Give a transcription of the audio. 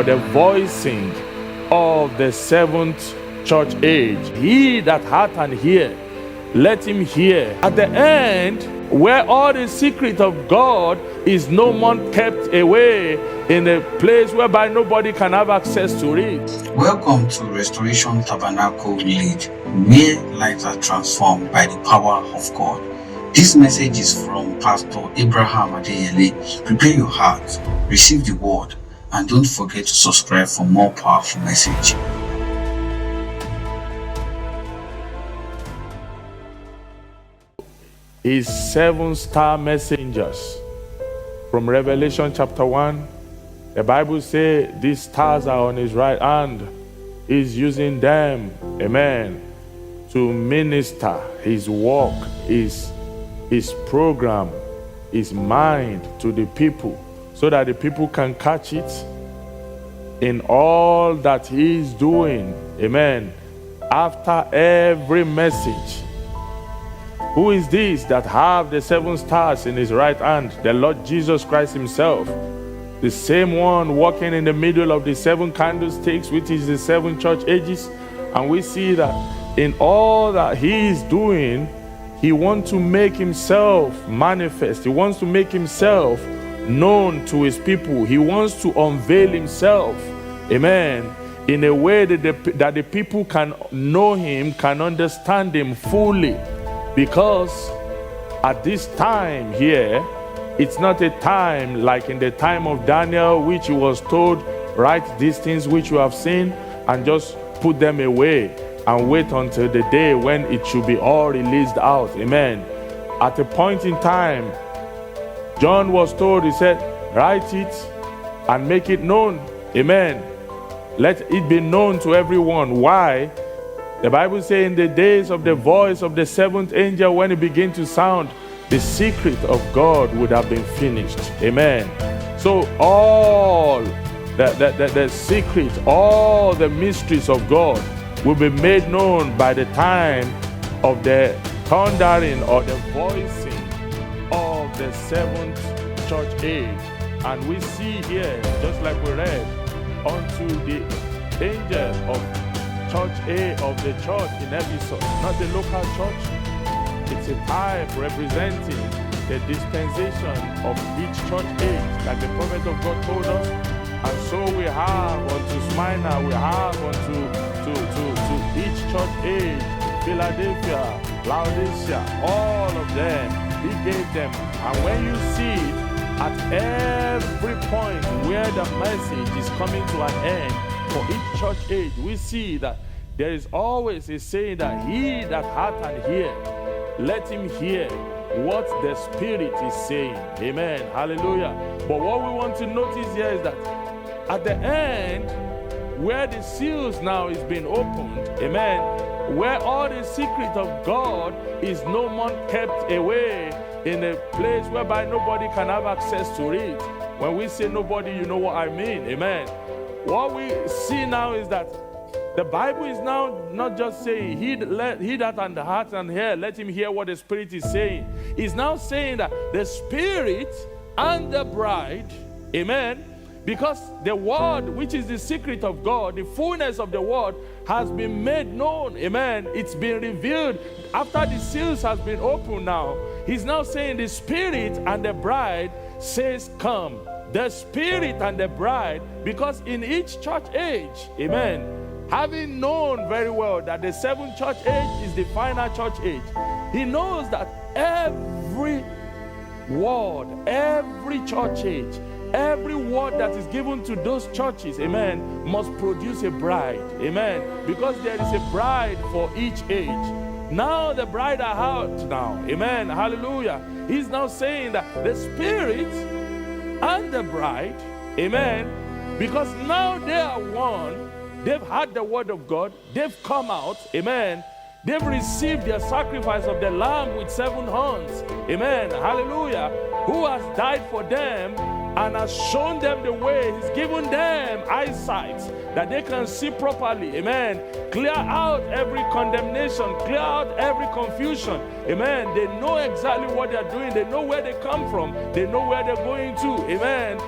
the voicing of the seventh church age. He that hath an ear, let him hear. At the end, where all the secret of God is no more kept away in a place whereby nobody can have access to it. Welcome to Restoration Tabernacle, Leeds, where lives are transformed by the power of God. This message is from Pastor Ibrahim. Prepare your heart, receive the word, and don't forget to subscribe for more powerful message. His 7-star messengers. From Revelation chapter 1, the Bible says these stars are on his right hand. He's using them, amen, to minister his work, his program, his mind to the people, so that the people can catch it in all that he is doing, amen, after every message. Who is this that have the 7 stars in his right hand? The Lord Jesus Christ himself, the same one walking in the middle of the 7 candlesticks, which is the 7 church ages. And we see that in all that he is doing, he wants to make himself manifest. He wants to make himself known to his people. He wants to unveil himself, amen, in a way that the people can know him, can understand him fully. Because at this time here, it's not a time like in the time of Daniel, which he was told, write these things which you have seen and just put them away and wait until the day when it should be all released out. Amen. At a point in time, John was told, he said, write it and make it known. Amen. Let it be known to everyone. Why? The Bible says in the days of the voice of the 7th angel, when it began to sound, the secret of God would have been finished. Amen. So all the secret, all the mysteries of God will be made known by the time of the thundering or the voicing of the 7th church age. And we see here, just like we read, unto the angel of Church A of the church in Ephesus, not the local church. It's a type representing the dispensation of each church age, like the prophet of God told us. And so we have unto Smyrna, we have unto each church age, Philadelphia, Laodicea, all of them, he gave them. And when you see it, at every point where the message is coming to an end, for each church age, we see that there is always a saying that he that hath an ear, let him hear what the Spirit is saying. Amen. Hallelujah. But what we want to notice here is that at the end, where the seals now is being opened, amen, where all the secret of God is no more kept away in a place whereby nobody can have access to it. When we say nobody, you know what I mean. Amen. What we see now is that the Bible is now not just saying, he that and the heart and hear, let him hear what the Spirit is saying. It's now saying that the Spirit and the bride, amen, because the word, which is the secret of God, the fullness of the word, has been made known, amen. It's been revealed after the seals has been opened now. He's now saying the Spirit and the bride says, come. The Spirit and the bride, because in each church age, amen, having known very well that the 7th church age is the final church age, he knows that every word, every church age, every word that is given to those churches, amen, must produce a bride, amen, because there is a bride for each age. Now the bride are out now, amen, hallelujah. He's now saying that the Spirit and the bride, amen, because now they are one, they've had the word of God, they've come out, amen, they've received their sacrifice of the lamb with 7 horns, amen, hallelujah, who has died for them and has shown them the way. He's given them eyesight that they can see properly, amen, clear out every condemnation, clear out every confusion, amen. They know exactly what they're doing, they know where they come from, they know where they're going to, amen.